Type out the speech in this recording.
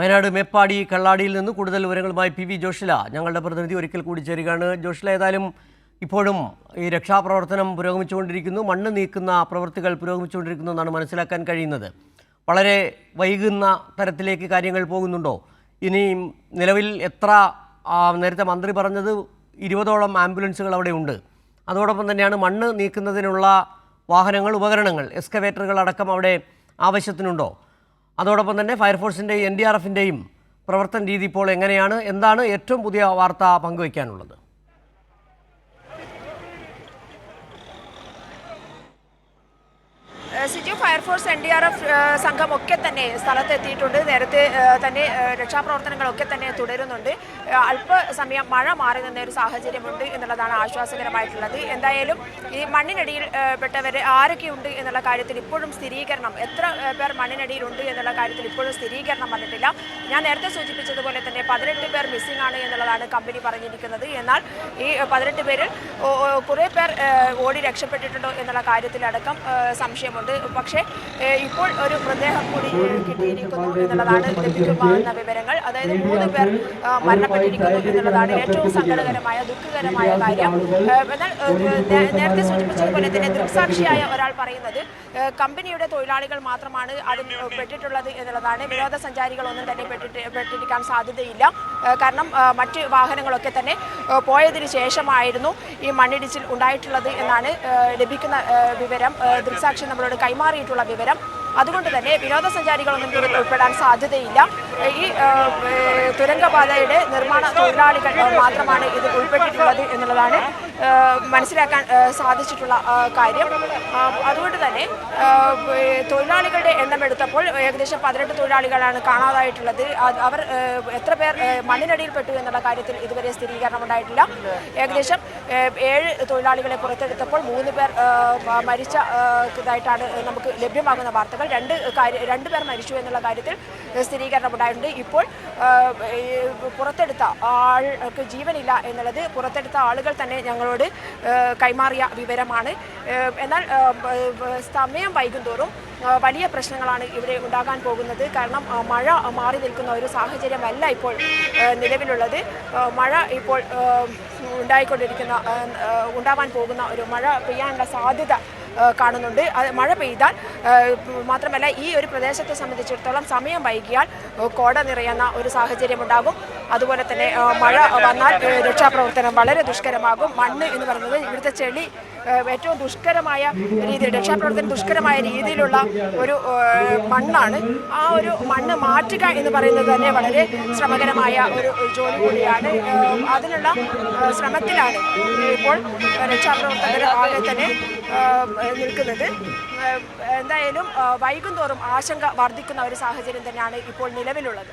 വയനാട് മേപ്പാടി കള്ളാടിയിൽ നിന്ന് കൂടുതൽ വിവരങ്ങളുമായി പി വി ജോഷില ഞങ്ങളുടെ പ്രതിനിധി ഒരിക്കൽ കൂടി ചേരുകയാണ്. ജോഷില, ഏതായാലും ഇപ്പോഴും ഈ രക്ഷാപ്രവർത്തനം പുരോഗമിച്ചുകൊണ്ടിരിക്കുന്നു, മണ്ണ് നീക്കുന്ന പ്രവൃത്തികൾ പുരോഗമിച്ചുകൊണ്ടിരിക്കുന്നു എന്നാണ് മനസ്സിലാക്കാൻ കഴിയുന്നത്. വളരെ വൈകുന്ന തരത്തിലേക്ക് കാര്യങ്ങൾ പോകുന്നുണ്ടോ? ഇനി നിലവിൽ എത്ര, നേരത്തെ മന്ത്രി പറഞ്ഞത് 20ഓളം ആംബുലൻസുകൾ അവിടെ ഉണ്ട്. അതോടൊപ്പം തന്നെയാണ് മണ്ണ് നീക്കുന്നതിനുള്ള വാഹനങ്ങൾ, ഉപകരണങ്ങൾ, എക്സ്കവേറ്ററുകൾ അടക്കം അവിടെ ആവശ്യത്തിനുണ്ടോ? അതോടൊപ്പം തന്നെ ഫയർഫോഴ്സിൻ്റെയും NDRFിൻ്റെയും പ്രവർത്തന രീതി ഇപ്പോൾ എങ്ങനെയാണ്? എന്താണ് ഏറ്റവും പുതിയ വാർത്ത പങ്കുവയ്ക്കാനുള്ളത്? സിജു, ഫയർഫോഴ്സ് NDRF സംഘമൊക്കെ തന്നെ സ്ഥലത്തെത്തിയിട്ടുണ്ട്. നേരത്തെ തന്നെ രക്ഷാപ്രവർത്തനങ്ങളൊക്കെ തന്നെ തുടരുന്നുണ്ട്. അല്പസമയം മഴ മാറി നിന്ന ഒരു സാഹചര്യമുണ്ട് എന്നുള്ളതാണ് ആശ്വാസകരമായിട്ടുള്ളത്. എന്തായാലും ഈ മണ്ണിനടിയിൽ പെട്ടവർ ആരൊക്കെയുണ്ട് എന്നുള്ള കാര്യത്തിൽ ഇപ്പോഴും സ്ഥിരീകരണം, എത്ര പേർ മണ്ണിനടിയിലുണ്ട് എന്നുള്ള കാര്യത്തിൽ ഇപ്പോഴും സ്ഥിരീകരണം വന്നിട്ടില്ല. ഞാൻ നേരത്തെ സൂചിപ്പിച്ചതുപോലെ തന്നെ 18 പേർ മിസ്സിംഗ് ആണ് എന്നുള്ളതാണ് കമ്പനി പറഞ്ഞിരിക്കുന്നത്. എന്നാൽ ഈ 18 പേരിൽ കുറേ പേർ ഓടി രക്ഷപ്പെട്ടിട്ടുണ്ടോ എന്നുള്ള കാര്യത്തിലടക്കം സംശയമുണ്ട്. പക്ഷേ ഇപ്പോൾ ഒരു മൃതദേഹം കൂടി കിട്ടിയിരിക്കുന്നു എന്നുള്ളതാണ് ലഭിക്കുന്ന വിവരങ്ങൾ. അതായത് 3 പേർ മരണപ്പെട്ടിരിക്കുന്നു എന്നുള്ളതാണ് ഏറ്റവും സങ്കടകരമായ, ദുഃഖകരമായ കാര്യം. എന്നാൽ നേരത്തെ സൂചിപ്പിച്ചതുപോലെ തന്നെ ദൃക്സാക്ഷിയായ ഒരാൾ പറയുന്നത് കമ്പനിയുടെ തൊഴിലാളികൾ മാത്രമാണ് അതിൽ പെട്ടിട്ടുള്ളത് എന്നുള്ളതാണ്. വിനോദസഞ്ചാരികളൊന്നും തന്നെ പെട്ടിരിക്കാൻ സാധ്യതയില്ല. കാരണം മറ്റ് വാഹനങ്ങളൊക്കെ തന്നെ പോയതിനു ശേഷമായിരുന്നു ഈ മണ്ണിടിച്ചിൽ ഉണ്ടായിട്ടുള്ളത് എന്നാണ് ലഭിക്കുന്ന വിവരം, ദൃക്സാക്ഷി നമ്മളോട് കൈമാറിയിട്ടുള്ള വിവരം. അതുകൊണ്ട് തന്നെ വിനോദസഞ്ചാരികളൊന്നും ഇതിൽ ഉൾപ്പെടാൻ സാധ്യതയില്ല. ഈ തുരങ്കപാതയുടെ നിർമ്മാണ തൊഴിലാളികൾ മാത്രമാണ് ഇത് ഉൾപ്പെട്ടിട്ടുള്ളത് എന്നുള്ളതാണ് മനസ്സിലാക്കാൻ സാധിച്ചിട്ടുള്ള കാര്യം. അതുകൊണ്ട് തന്നെ തൊഴിലാളികളുടെ എണ്ണം എടുത്തപ്പോൾ ഏകദേശം 18 തൊഴിലാളികളാണ് കാണാതായിട്ടുള്ളത്. അവർ എത്ര പേർ മണ്ണിനടിയിൽപ്പെട്ടു എന്നുള്ള കാര്യത്തിൽ ഇതുവരെ സ്ഥിരീകരണം ഉണ്ടായിട്ടില്ല. ഏകദേശം 7 തൊഴിലാളികളെ പുറത്തെടുത്തപ്പോൾ 3 പേർ മരിച്ചതായിട്ടാണ് നമുക്ക് ലഭ്യമാകുന്ന വാർത്തകൾ. 2 പേർ മരിച്ചു എന്നുള്ള കാര്യത്തിൽ സ്ഥിരീകരണം ഉണ്ടായിട്ടുണ്ട്. ഇപ്പോൾ പുറത്തെടുത്ത ആൾക്ക് ജീവനില്ല എന്നുള്ളത് പുറത്തെടുത്ത ആളുകൾ തന്നെ ഞങ്ങളോട് കൈമാറിയ വിവരമാണ്. എന്നാൽ സമയം വൈകുന്തോറും വലിയ പ്രശ്നങ്ങളാണ് ഇവിടെ ഉണ്ടാകാൻ പോകുന്നത്. കാരണം മഴ മാറി നിൽക്കുന്ന ഒരു സാഹചര്യമല്ല ഇപ്പോൾ നിലവിലുള്ളത്. മഴ ഇപ്പോൾ ഉണ്ടാവാൻ പോകുന്ന ഒരു മഴ പെയ്യാനുള്ള സാധ്യത കാണുന്നുണ്ട്. മഴ പെയ്താൽ മാത്രമല്ല ഈ ഒരു പ്രദേശത്തെ സംബന്ധിച്ചിടത്തോളം സമയം വൈകിയാൽ കോട നിറയുന്ന ഒരു സാഹചര്യം ഉണ്ടാകും. അതുപോലെ തന്നെ മഴ വന്നാൽ രക്ഷാപ്രവർത്തനം വളരെ ദുഷ്കരമാകും. മണ്ണ് എന്ന് പറയുന്നത് ഇവിടുത്തെ ചെളി ഏറ്റവും ദുഷ്കരമായ രീതിയിൽ, രക്ഷാപ്രവർത്തനം ദുഷ്കരമായ രീതിയിലുള്ള ഒരു മണ്ണാണ്. ആ ഒരു മണ്ണ് മാറ്റുക എന്ന് പറയുന്നത് തന്നെ വളരെ ശ്രമകരമായ ഒരു ജോലി കൂടിയാണ്. അതിനുള്ള ശ്രമത്തിലാണ് ഇപ്പോൾ രക്ഷാപ്രവർത്തകർ ആകെ തന്നെ നിൽക്കുന്നത്. എന്തായാലും വൈകുന്തോറും ആശങ്ക വർദ്ധിക്കുന്ന ഒരു സാഹചര്യം തന്നെയാണ് ഇപ്പോൾ നിലവിലുള്ളത്.